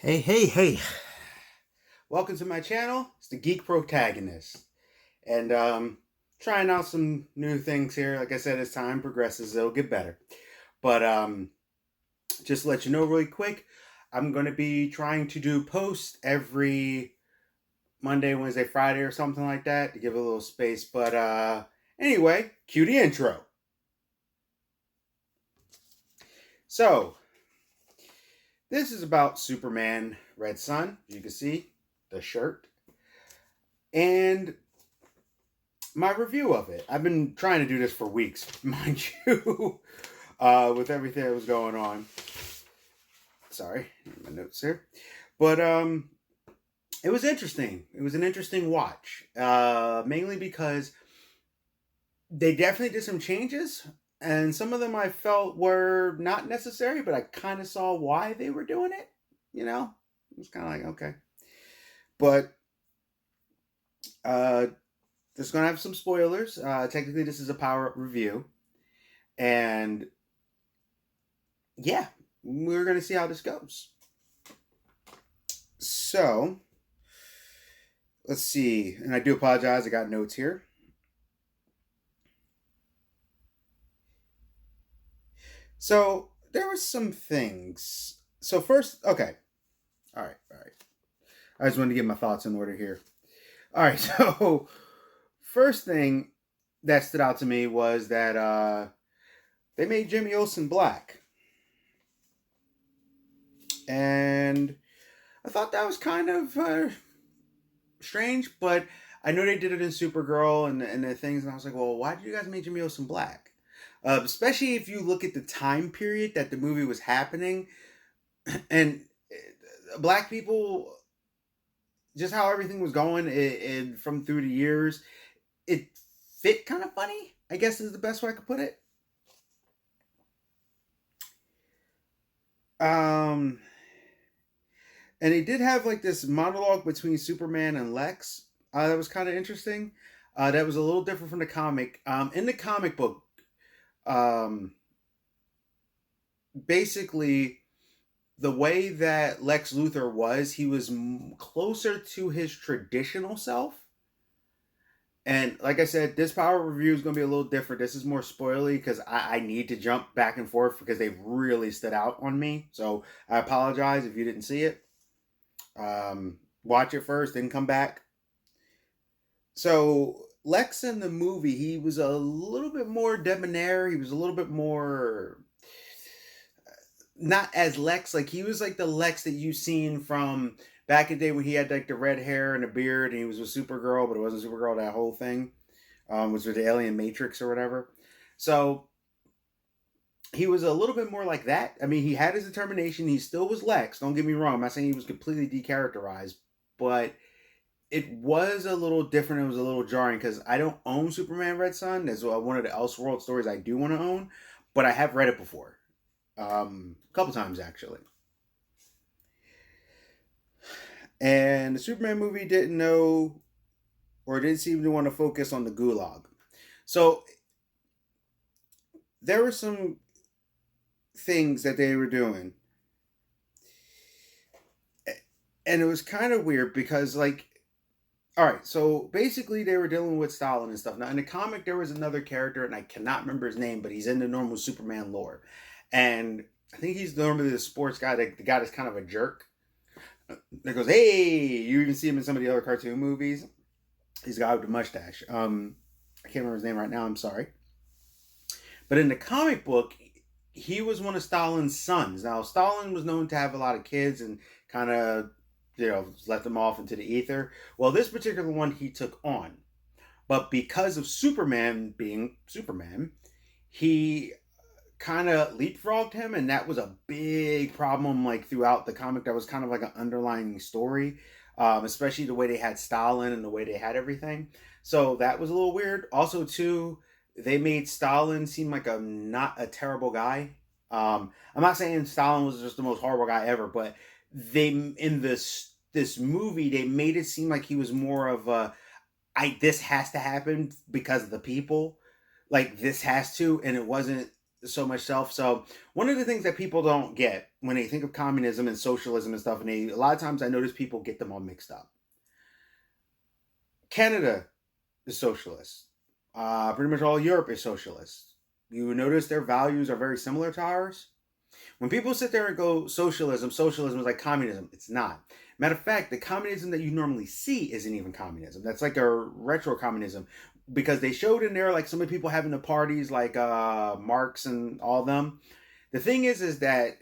Hey, hey, hey. Welcome to my channel. It's the Geek Protagonist. And trying out some new things here. Like I said, as time progresses, it'll get better. But just to let you know really quick, I'm going to be trying to do posts every Monday, Wednesday, Friday or something like that to give a little space. But anyway, cue the intro. So, this is about Superman Red Sun. You can see the shirt. And my review of it. I've been trying to do this for weeks, mind you, with everything that was going on. Sorry, my notes here. But it was interesting. It was an interesting watch, mainly because they definitely did some changes, and some of them I felt were not necessary, but I kind of saw why they were doing it. You know, it was kind of like, okay. But this is going to have some spoilers. Technically, this is a power up review. And yeah, we're going to see how this goes. So, let's see. And I do apologize, I got notes here. So, there were some things. So, first, okay. All right. I just wanted to get my thoughts in order here. All right. So, first thing that stood out to me was that they made Jimmy Olsen black. And I thought that was kind of strange, but I know they did it in Supergirl and the things, and I was like, well, why did you guys make Jimmy Olsen black? Especially if you look at the time period that the movie was happening, and black people, just how everything was going, it from through the years, it fit kind of funny, I guess is the best way I could put it. Um, and he did have like this monologue between Superman and Lex. That was kind of interesting. That was a little different from the comic. In the comic book, um, basically, the way that Lex Luthor was, he was closer to his traditional self. And like I said, this power review is going to be a little different. This is more spoily because I need to jump back and forth because they really stood out on me. So I apologize if you didn't see it. Watch it first, then come back. So Lex in the movie, he was a little bit more debonair. He was a little bit more not as Lex. Like he was like the Lex that you've seen from back in the day when he had like the red hair and a beard, and he was with Supergirl, but it wasn't Supergirl. That whole thing was with the Alien Matrix or whatever. So he was a little bit more like that. I mean, he had his determination. He still was Lex. Don't get me wrong. I'm not saying he was completely decharacterized, but it was a little different. It was a little jarring because I don't own Superman Red Sun. That's one of the Elseworld stories I do want to own, but I have read it before, a couple times actually. And the Superman movie didn't know or didn't seem to want to focus on the gulag. So there were some things that they were doing. And it was kind of weird because, like, all right, so basically they were dealing with Stalin and stuff. Now, in the comic, there was another character, and I cannot remember his name, but he's in the normal Superman lore. And I think he's normally the sports guy, the guy that's kind of a jerk. That goes, hey, you even see him in some of the other cartoon movies. He's a guy with the mustache. I can't remember his name right now, I'm sorry. But in the comic book, he was one of Stalin's sons. Now, Stalin was known to have a lot of kids and kind of, let them off into the ether. Well, this particular one he took on. But because of Superman being Superman, he kind of leapfrogged him, and that was a big problem, like, throughout the comic. That was kind of like an underlying story, especially the way they had Stalin and the way they had everything. So that was a little weird. Also, too, they made Stalin seem like a not a terrible guy. I'm not saying Stalin was just the most horrible guy ever, but they in this movie they made it seem like he was more of a this has to happen because of the people, like this has to, and it wasn't so much self. So one of the things that people don't get when they think of communism and socialism and stuff, and a lot of times I notice people get them all mixed up. Canada is socialist. Pretty much all Europe is socialist. You notice their values are very similar to ours. When people sit there and go socialism, socialism is like communism. It's not. Matter of fact, the communism that you normally see isn't even communism. That's like a retro communism, because they showed in there like some of the people having the parties, like Marx and all of them. The thing is that,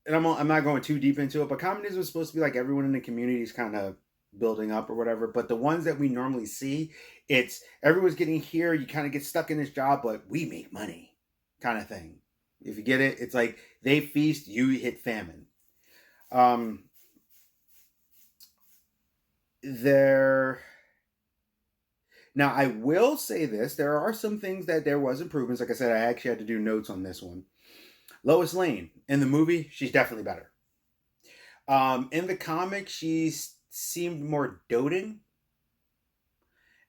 and I'm not going too deep into it, but communism is supposed to be like everyone in the community is kind of building up or whatever. But the ones that we normally see, it's everyone's getting here. You kind of get stuck in this job, but we make money, kind of thing. If you get it, it's like they feast, you hit famine. Um, there. Now, I will say this: there are some things that there was improvements. Like I said, I actually had to do notes on this one. Lois Lane in the movie, she's definitely better. In the comic, she seemed more doting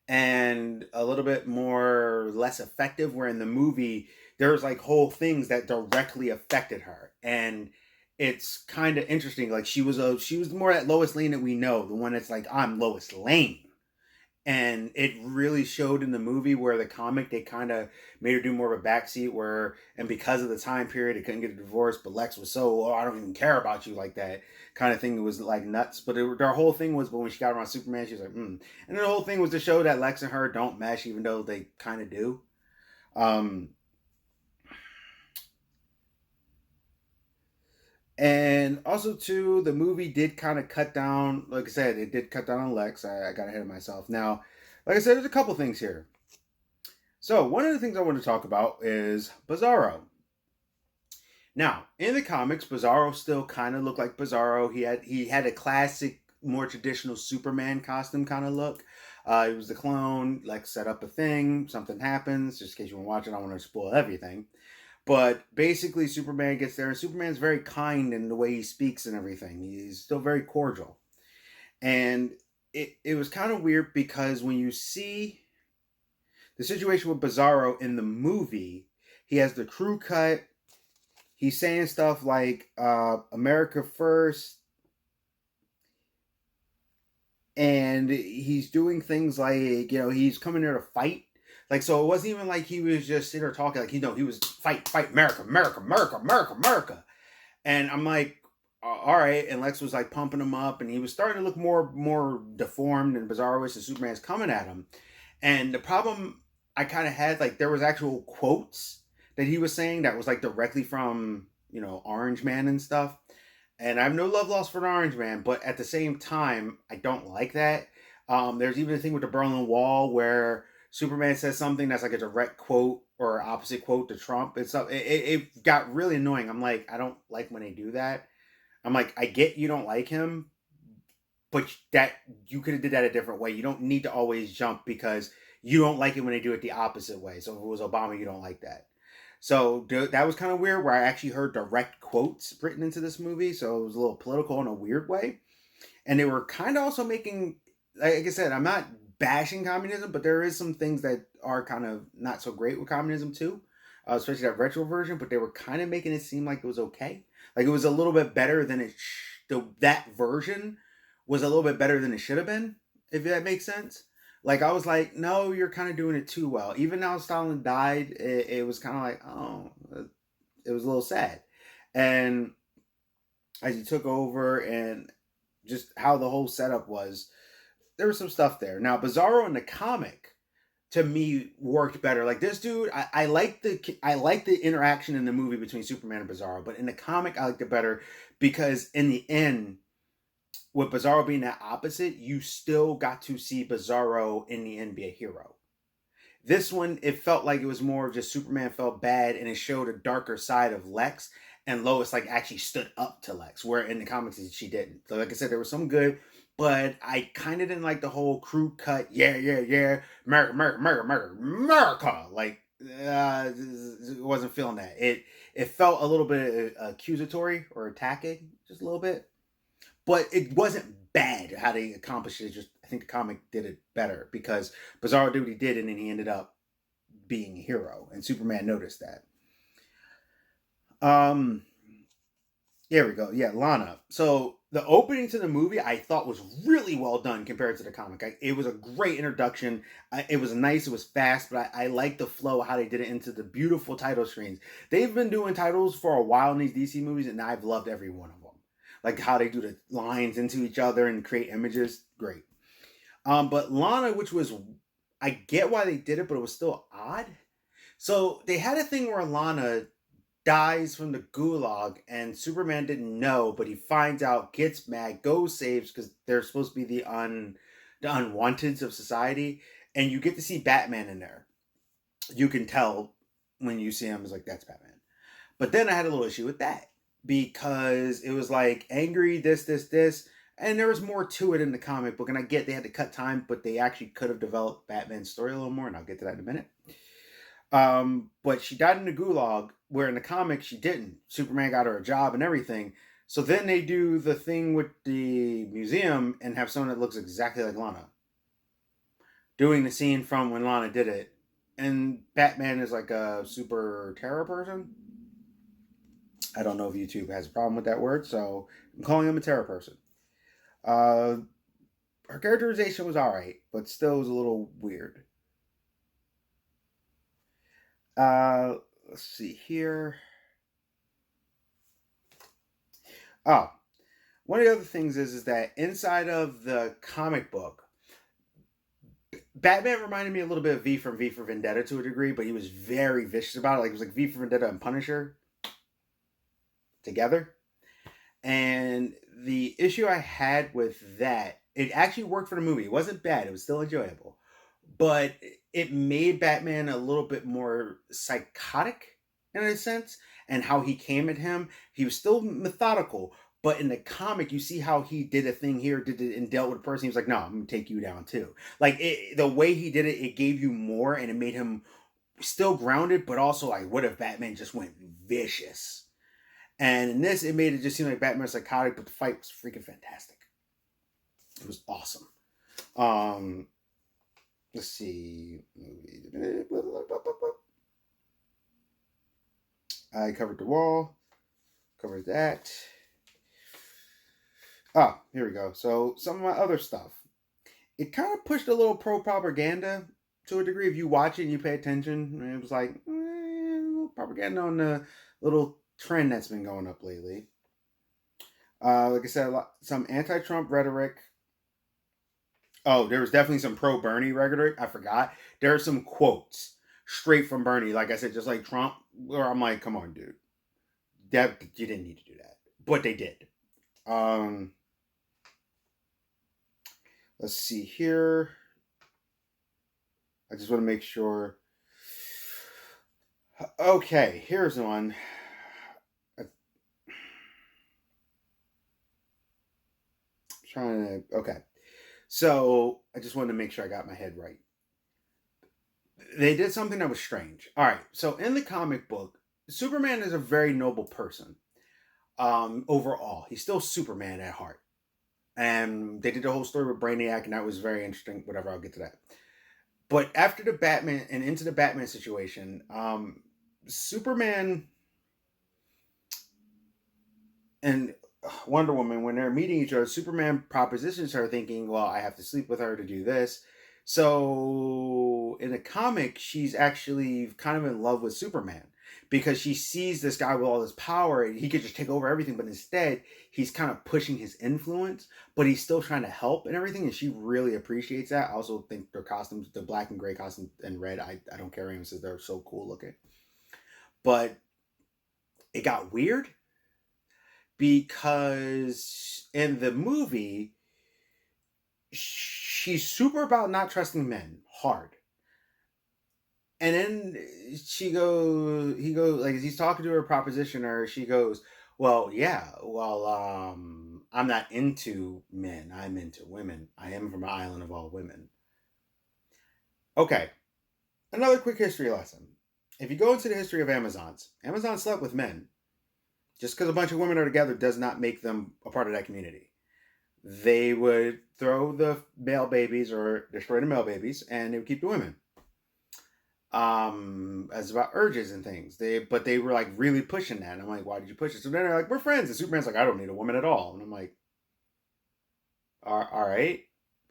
and a little bit more less effective. Where in the movie, there's like whole things that directly affected her, and it's kind of interesting. Like she was more that Lois Lane that we know, the one that's like I'm Lois Lane, and it really showed in the movie. Where the comic they kind of made her do more of a backseat, where and because of the time period they couldn't get a divorce, but Lex was so, oh, I don't even care about you like that kind of thing. It was like nuts, but their whole thing was, but when she got around Superman, she was like and the whole thing was to show that Lex and her don't mesh, even though they kind of do. um and also too, the movie did kind of cut down, like I said, it did cut down on Lex. I got ahead of myself. Now, like I said, there's a couple things here. So one of the things I want to talk about is Bizarro. Now, in the comics, Bizarro still kind of looked like Bizarro. He had a classic, more traditional Superman costume kind of look. He was the clone, like set up a thing, something happens. Just in case you want to watch it, I don't want to spoil everything. But basically, Superman gets there, and Superman's very kind in the way he speaks and everything. He's still very cordial. And it was kind of weird because when you see the situation with Bizarro in the movie, he has the crew cut. He's saying stuff like America first, and he's doing things like, he's coming there to fight. Like, so it wasn't even like he was just sitting there talking, like, he was fight America, America, America, America, America. And I'm like, all right. And Lex was like pumping him up, and he was starting to look more deformed and bizarre as Superman's coming at him. And the problem I kind of had, like, there was actual quotes that he was saying that was like directly from, Orange Man and stuff. And I have no love lost for an Orange Man, but at the same time, I don't like that. There's even a thing with the Berlin Wall where Superman says something that's like a direct quote or opposite quote to Trump. It got really annoying. I'm like, I don't like when they do that. I'm like, I get you don't like him, but that you could have did that a different way. You don't need to always jump because you don't like it when they do it the opposite way. So if it was Obama, you don't like that. So that was kind of weird, where I actually heard direct quotes written into this movie. So it was a little political in a weird way. And they were kind of also making, like I said, I'm not bashing communism, but there is some things that are kind of not so great with communism too, especially that retro version. But they were kind of making it seem like it was okay. Like it was a little bit better than that version was a little bit better than it should have been, if that makes sense. Like I was like, no, you're kind of doing it too well. Even now Stalin died, it was kind of like, oh, it was a little sad. And as he took over and just how the whole setup was, there was some stuff there. Now Bizarro in the comic to me worked better. Like this dude, I like the interaction in the movie between Superman and Bizarro, but in the comic I liked it better because in the end, with Bizarro being that opposite, you still got to see Bizarro in the end be a hero. This one, it felt like it was more of just Superman felt bad and it showed a darker side of Lex, and Lois like actually stood up to Lex, where in the comics she didn't. So like I said, there was some good, but I kind of didn't like the whole crew cut. Yeah, yeah, yeah, America, America, America, America, America. Like wasn't feeling that. It felt a little bit accusatory or attacking, just a little bit, but it wasn't bad how they accomplished it. Just I think the comic did it better because Bizarro did what he did, and then he ended up being a hero, and Superman noticed that. Um, Here we go. Yeah, Lana. So the opening to the movie I thought was really well done compared to the comic. It was a great introduction. It was nice. It was fast, but I like the flow how they did it into the beautiful title screens. They've been doing titles for a while in these DC movies, and I've loved every one of them. Like how they do the lines into each other and create images. Great. But Lana, which was, I get why they did it, but it was still odd. So they had a thing where Lana dies from the gulag and Superman didn't know, but he finds out, gets mad, goes, saves, because they're supposed to be the unwanteds of society, and you get to see Batman in there. You can tell when you see him, it's like, that's Batman. But then I had a little issue with that because it was like angry, this, and there was more to it in the comic book. And I get they had to cut time, but they actually could have developed Batman's story a little more, and I'll get to that in a minute. But she died in the gulag, where in the comics she didn't. Superman got her a job and everything. So then they do the thing with the museum and have someone that looks exactly like Lana doing the scene from when Lana did it. And Batman is like a super terror person. I don't know if YouTube has a problem with that word, so I'm calling him a terror person. Uh, Her characterization was alright, but still was a little weird. Let's see here. Oh, one of the other things is that inside of the comic book, Batman reminded me a little bit of V for Vendetta to a degree, but he was very vicious about it. Like it was like V for Vendetta and Punisher together. And the issue I had with that, it actually worked for the movie. It wasn't bad. It was still enjoyable, but it made Batman a little bit more psychotic in a sense, and how he came at him. He was still methodical, but in the comic, you see how he did a thing here, did it, and dealt with a person. He was like, "No, I'm gonna take you down too." Like the way he did it, it gave you more, and it made him still grounded, but also like, what if Batman just went vicious? And in this, it made it just seem like Batman was psychotic, but the fight was freaking fantastic. It was awesome. Um, let's see. I covered the wall. Covered that. Ah, here we go. So some of my other stuff. It kind of pushed a little pro propaganda to a degree. If you watch it and you pay attention, it was like little propaganda on the little trend that's been going up lately. Like I said, some anti-Trump rhetoric. Oh, there was definitely some pro Bernie rhetoric. I forgot. There are some quotes straight from Bernie. Like I said, just like Trump, where I'm like, come on, dude. That you didn't need to do that. But they did. Um let's see here. I just want to make sure. Okay, here's one. I'm trying to. Okay. So I just wanted to make sure I got my head right. They did something that was strange. All right. So in the comic book, Superman is a very noble person. Overall, he's still Superman at heart. And they did the whole story with Brainiac, and that was very interesting. Whatever, I'll get to that. But after the Batman and into the Batman situation, Superman and Wonder Woman, when they're meeting each other, Superman propositions her, thinking, "Well, I have to sleep with her to do this." So in the comic, she's actually kind of in love with Superman because she sees this guy with all this power and he could just take over everything, but instead he's kind of pushing his influence, but he's still trying to help and everything, and she really appreciates that. I also think their costumes, the black and gray costumes and red, I don't care anyone says they're so cool looking. But it got weird because in the movie she's super about not trusting men hard, and then he goes like he's talking to her propositioner, she goes, well, yeah, well, I'm not into men, I'm into women, I am from an island of all women. Okay, another quick history lesson. If you go into the history of Amazon slept with men. Just because a bunch of women are together does not make them a part of that community. They would throw the male babies or destroy the male babies, and they would keep the women. as about urges and things. They were like really pushing that. And I'm like, why did you push it? So then they're like, we're friends. And Superman's like, I don't need a woman at all. And I'm like, all right.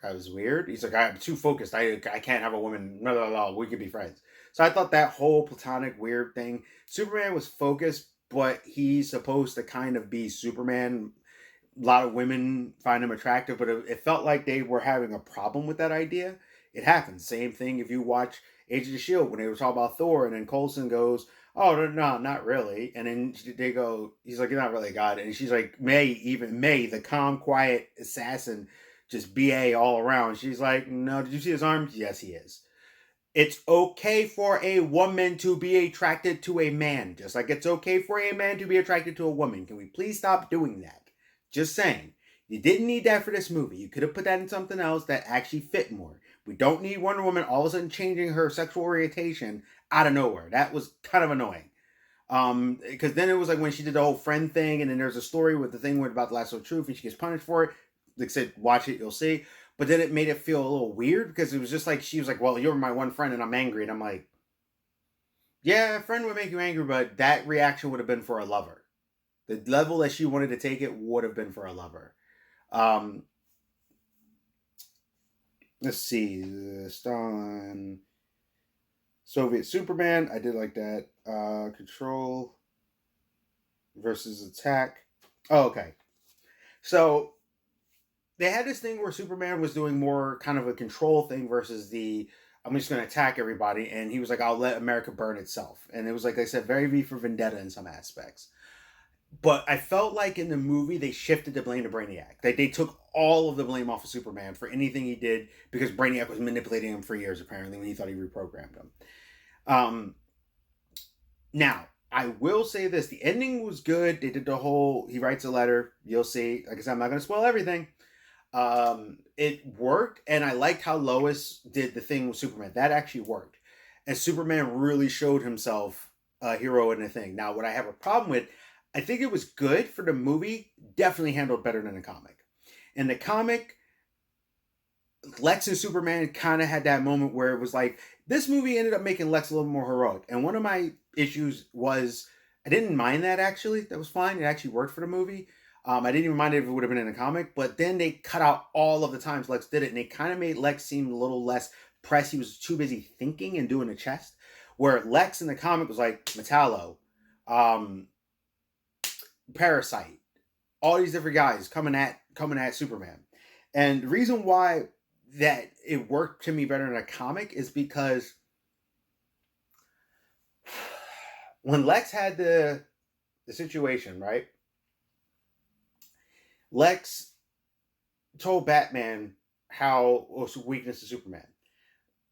That was weird. He's like, I'm too focused. I can't have a woman. No, no, no. We could be friends. So I thought that whole platonic weird thing. Superman was focused, but he's supposed to kind of be Superman. A lot of women find him attractive, but it felt like they were having a problem with that idea. It happens. Same thing if you watch Age of the Shield when they were talking about Thor, and then Coulson goes, "Oh no, no, not really," and then they go, "He's like, you're not really a god," and she's like, May, the calm, quiet assassin, just ba all around. She's like, "No, did you see his arms? Yes, he is." It's okay for a woman to be attracted to a man, just like it's okay for a man to be attracted to a woman. Can we please stop doing that? Just saying. You didn't need that for this movie. You could have put that in something else that actually fit more. We don't need Wonder Woman all of a sudden changing her sexual orientation out of nowhere. That was kind of annoying. Because then it was like when she did the whole friend thing, and then there's a story with the thing with about the lasso of truth, and she gets punished for it. Like I said, watch it, you'll see. But then it made it feel a little weird because it was just like she was like, "Well, you're my one friend, and I'm angry," and I'm like, "Yeah, a friend would make you angry, but that reaction would have been for a lover. The level that she wanted to take it would have been for a lover." Um, let's see, Stalin, Soviet Superman. I did like that. Control versus Attack. Oh, okay. So they had this thing where Superman was doing more kind of a control thing versus the I'm just going to attack everybody, and he was like, "I'll let America burn itself," and it was like I said, very V for Vendetta in some aspects. But I felt like in the movie they shifted the blame to Brainiac. They took all of the blame off of Superman for anything he did because Brainiac was manipulating him for years apparently when he thought he reprogrammed him. Um, Now, I will say this: the ending was good. They did the whole he writes a letter. You'll see. Like I said, I'm not going to spoil everything. It worked, and I liked how Lois did the thing with Superman. That actually worked, and Superman really showed himself a hero in the thing. Now, what I have a problem with, I think it was good for the movie. Definitely handled better than the comic. In the comic, Lex and Superman kind of had that moment where it was like this movie ended up making Lex a little more heroic. And one of my issues was I didn't mind that actually. That was fine. It actually worked for the movie. I didn't even mind it if it would have been in a comic, but then they cut out all of the times Lex did it, and they kind of made Lex seem a little less pressed. He was too busy thinking and doing the chest. Where Lex in the comic was like Metallo, um, Parasite, all these different guys coming at Superman. And the reason why that it worked to me better in a comic is because when Lex had the situation, right? Lex told Batman how was weakness of Superman.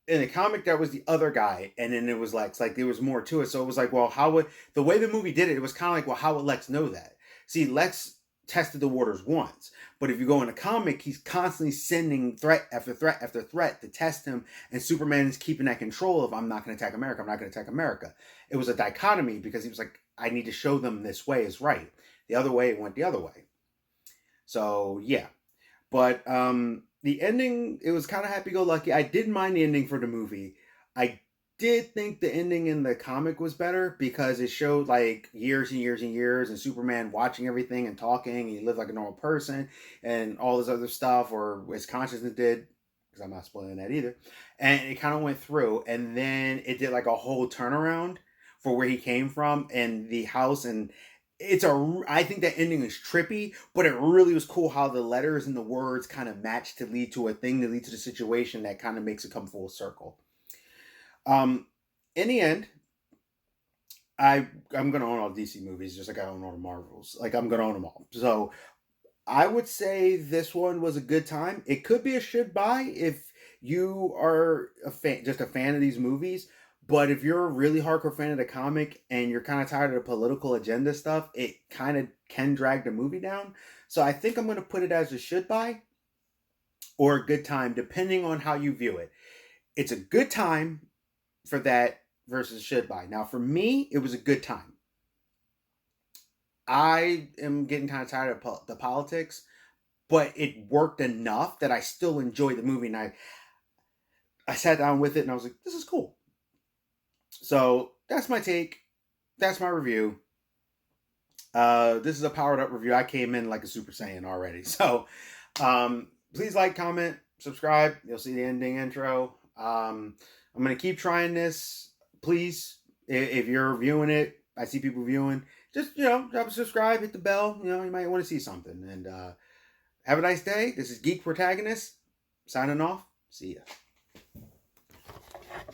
In the comic, that was the other guy, and then it was Lex. Like there was more to it, so it was like, well, how would the way the movie did it? It was kind of like, well, how would Lex know that? See, Lex tested the waters once, but if you go in a comic, he's constantly sending threat after threat after threat to test him, and Superman is keeping that control of I'm not going to attack America. I'm not going to attack America. It was a dichotomy because he was like, I need to show them this way is right. The other way it went the other way. So yeah, but the ending, it was kind of happy go lucky. I didn't mind the ending for the movie. I did think the ending in the comic was better because it showed like years and years and years and Superman watching everything and talking. And he lived like a normal person and all this other stuff, or his consciousness did, because I'm not spoiling that either. And it kind of went through, and then it did like a whole turnaround for where he came from and the house, and I think that ending is trippy, but it really was cool how the letters and the words kind of match to lead to a thing to lead to the situation that kind of makes it come full circle. Um, in the end, I'm gonna own all DC movies just like I own all the Marvels. Like I'm gonna own them all. So I would say this one was a good time. It could be a should buy if you are just a fan of these movies. But if you're a really hardcore fan of the comic and you're kind of tired of the political agenda stuff, it kind of can drag the movie down. So I think I'm going to put it as a should buy or a good time, depending on how you view it. It's a good time for that versus should buy. Now, for me, it was a good time. I am getting kind of tired of the politics, but it worked enough that I still enjoy the movie. And I sat down with it and I was like, this is cool. So that's my take. That's my review. This is a powered up review. I came in like a Super Saiyan already. So please like, comment, subscribe. You'll see the ending intro. I'm going to keep trying this. Please, if you're viewing it, I see people viewing, just, drop a subscribe, hit the bell. You might want to see something. And have a nice day. This is Geek Protagonist signing off. See ya.